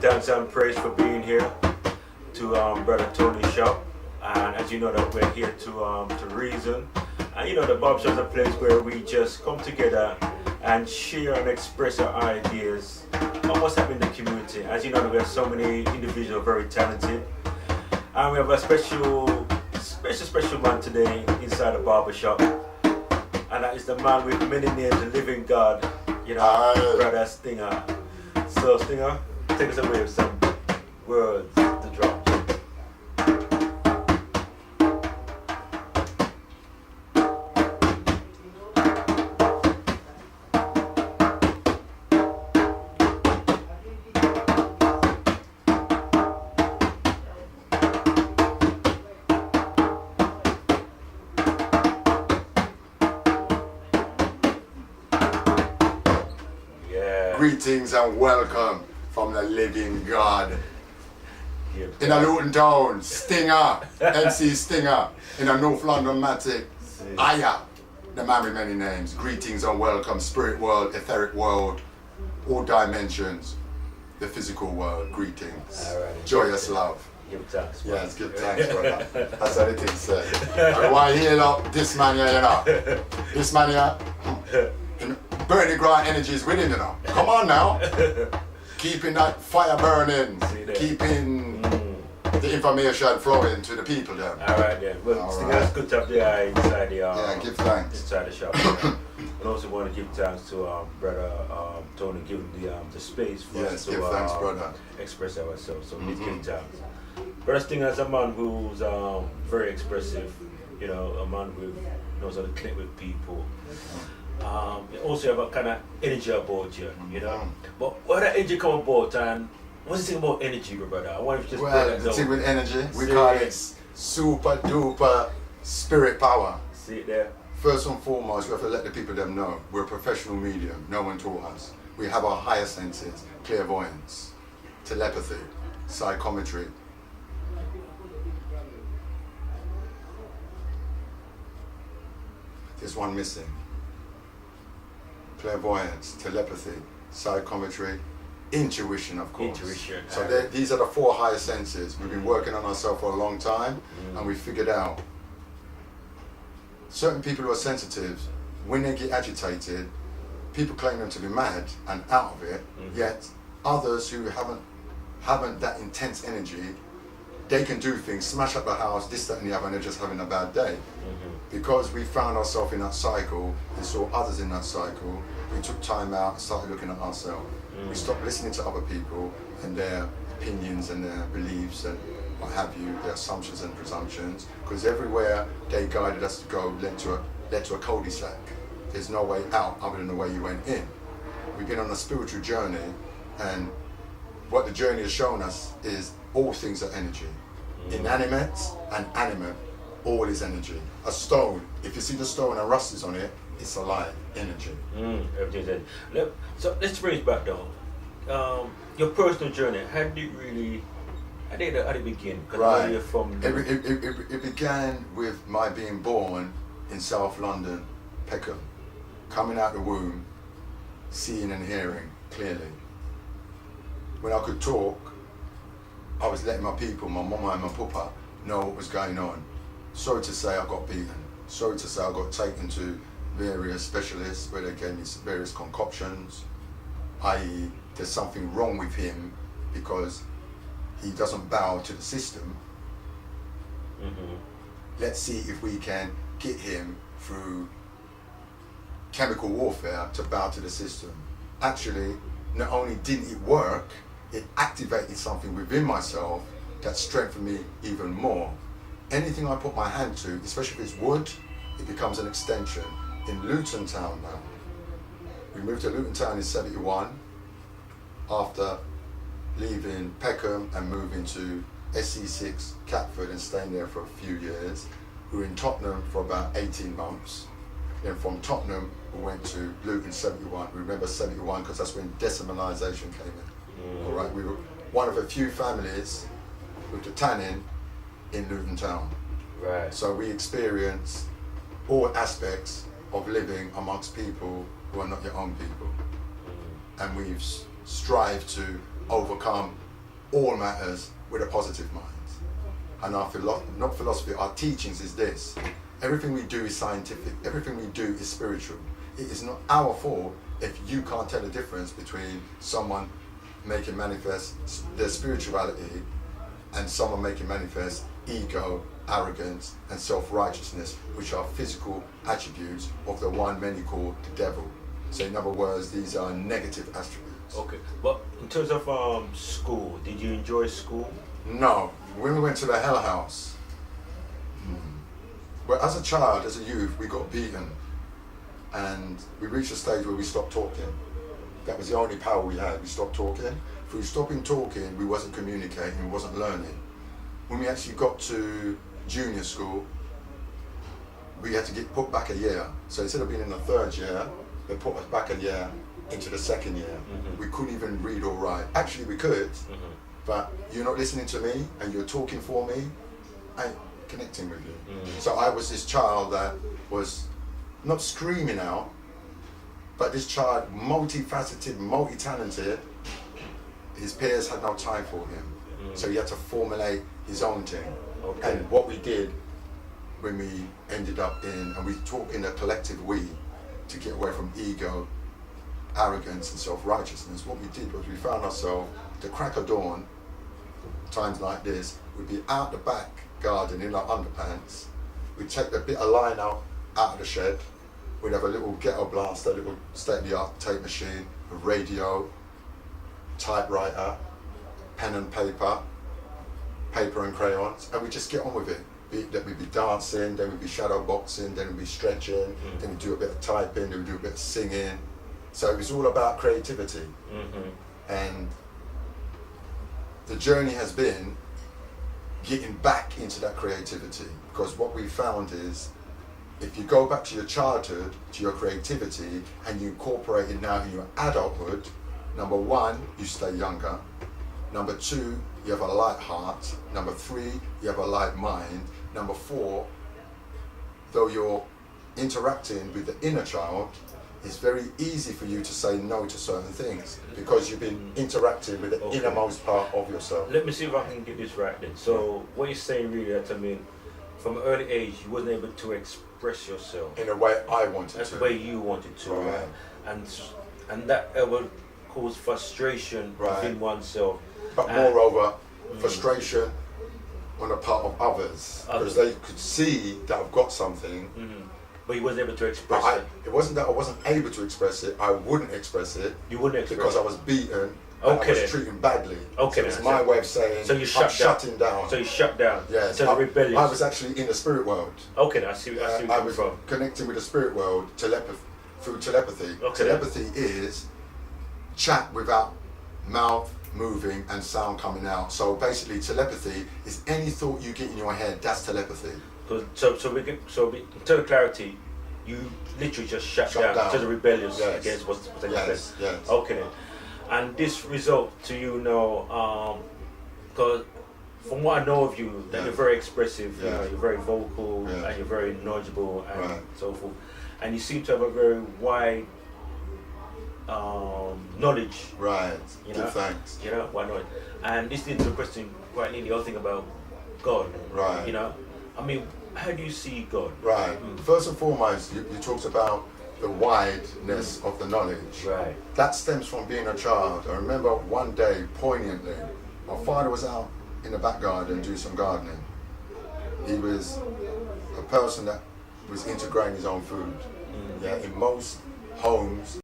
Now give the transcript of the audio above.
thanks and praise for being here to Brother Tony's shop. And as you know that we're here to reason. And you know the barbershop is a place where we just come together and share and express our ideas on what's happening in the community. As you know we have so many individuals very talented. And we have a special man today inside the barbershop. And that is the man with many names, the living God, you know, Brother Stinger. So Stinger, take us away with some words to drop. Greetings and welcome from the living God. In a Luton Town, Stinger, MC Stinger, in a North London Matic, Aya, the man with many names. Greetings and welcome, spirit world, etheric world, all dimensions, the physical world, greetings. Right, joyous love. Give thanks. Yes, give thanks, brother. That's what it is said. I want to heal up this man here, you know. This man here. Burning Grant energy is winning, you know. Come on now. Keeping that fire burning. Keeping the information flowing to the people there. Alright then. Well, it's good to have the eye inside the give thanks. Inside the shop. And also want to give thanks to Brother Tony giving the space for us to give thanks, brother. Express ourselves. So we give thanks. Brother Stinger is a man who's very expressive, you know, a man who knows how to connect with people. You also have a kind of energy about you, you know. But where that energy come about, and what's the thing about energy, brother? I want to just the thing with energy, we call it super duper spirit power. See it there? First and foremost, we have to let the people them know we're a professional medium. No one taught us. We have our higher senses: clairvoyance, telepathy, psychometry. There's one missing. Clairvoyance, telepathy, psychometry, intuition, of course. Intuition. So these are the four higher senses. We've been working on ourselves for a long time, and we figured out certain people who are sensitive, when they get agitated, people claim them to be mad and out of it, yet others who haven't that intense energy, they can do things, smash up the house, this, that, and the other, and they're just having a bad day. Because we found ourselves in that cycle and saw others in that cycle, we took time out and started looking at ourselves. We stopped listening to other people and their opinions and their beliefs and what have you, their assumptions and presumptions, because everywhere they guided us to go led to a cul-de-sac. There's no way out other than the way you went in. We've been on a spiritual journey, and what the journey has shown us is all things are energy. Inanimate and animate, all is energy. A stone, if you see the stone and rust is on it, it's alive, energy. Everything's energy. So let's bring it back down. Your personal journey, how did it begin? Right. You're from it began with my being born in South London, Peckham. Coming out the womb, seeing and hearing clearly. When I could talk, I was letting my people, my mama and my papa, know what was going on. Sorry to say I got beaten. Sorry to say I got taken to various specialists where they gave me various concoctions, i.e. there's something wrong with him because he doesn't bow to the system. Let's see if we can get him through chemical warfare to bow to the system. Actually, not only didn't it work, it activated something within myself that strengthened me even more. Anything I put my hand to, especially if it's wood, it becomes an extension. In Luton Town now, we moved to Luton Town in '71 after leaving Peckham and moving to SE6 Catford and staying there for a few years. We were in Tottenham for about 18 months. Then from Tottenham, we went to Luton '71. We remember '71 because that's when decimalisation came in. All right, we were one of a few families with the tannin in Luton Town. Right. So we experienced all aspects of living amongst people who are not your own people. And we've strived to overcome all matters with a positive mind. And our not philosophy, our teachings is this: everything we do is scientific, everything we do is spiritual. It is not our fault if you can't tell the difference between someone making manifest their spirituality and someone making manifest ego, arrogance, and self-righteousness, which are physical attributes of the one many call the devil. So in other words, these are negative attributes. Okay, but in terms of school, did you enjoy school? No, when we went to the Hell House, well, as a child, as a youth, we got beaten, and we reached a stage where we stopped talking. That was the only power we had. We stopped talking. If we were stopping talking, we wasn't communicating, we wasn't learning. When we actually got to junior school, we had to get put back a year. So instead of being in the third year, they put us back a year into the second year. We couldn't even read or write. Actually, we could, but you're not listening to me and you're talking for me. I ain't connecting with you. So I was this child that was not screaming out, but this child, multifaceted, multi-talented, his peers had no time for him. So he had to formulate his own thing. Okay. And what we did when we ended up in, and we talk in a collective we, to get away from ego, arrogance and self-righteousness, what we did was we found ourselves, the crack of dawn, times like this, we'd be out the back garden in our underpants, we'd take the bit of line out of the shed, we'd have a little ghetto blaster, a little state-of-the-art tape machine, a radio, typewriter, pen and paper and crayons, and we'd just get on with it. Then we'd be dancing, then we'd be shadow boxing, then we'd be stretching, then we'd do a bit of typing, then we'd do a bit of singing. So it was all about creativity. And the journey has been getting back into that creativity, because what we found is if you go back to your childhood, to your creativity, and you incorporate it now in your adulthood, number one, you stay younger. Number two, you have a light heart. Number three, you have a light mind. Number four, though you're interacting with the inner child, it's very easy for you to say no to certain things because you've been interacting with the innermost part of yourself. Let me see if I can get this right then. So what you're saying really, that I mean, from an early age, you wasn't able to express yourself in a way I wanted That's to. the way you wanted to, Right. And that will cause frustration within oneself. But moreover, frustration on the part of others, because they could see that I've got something. But you wasn't able to express But it. it wasn't that I wasn't able to express it, I wouldn't express it. You wouldn't express because it. I was beaten and Okay I was then. treated badly. Okay So it's then. my way of saying So you I'm shutting down. So you shut down. Yes, So the rebellious. I was actually in the spirit world. Okay, then, I see where I you're was coming from. connecting with the spirit world through telepathy. Okay. Telepathy is chat without mouth moving and sound coming out. So basically, telepathy is any thought you get in your head. That's telepathy. So in total clarity, you literally just shut down to the rebellious against what's taking place. Yes. Okay then. And this result to you know, because from what I know of you, that you're very expressive, you know, you're very vocal, and you're very knowledgeable and so forth. And you seem to have a very wide knowledge. Right. You know? Give thanks. You know, why not? And this leads to a question quite nearly, I think, about God. Right. You know? I mean, how do you see God? Right. First and foremost, you talked about the wideness of the knowledge. Right. That stems from being a child. I remember one day, poignantly, my father was out in the back garden doing some gardening. He was a person that was into growing his own food. Yeah, in most homes,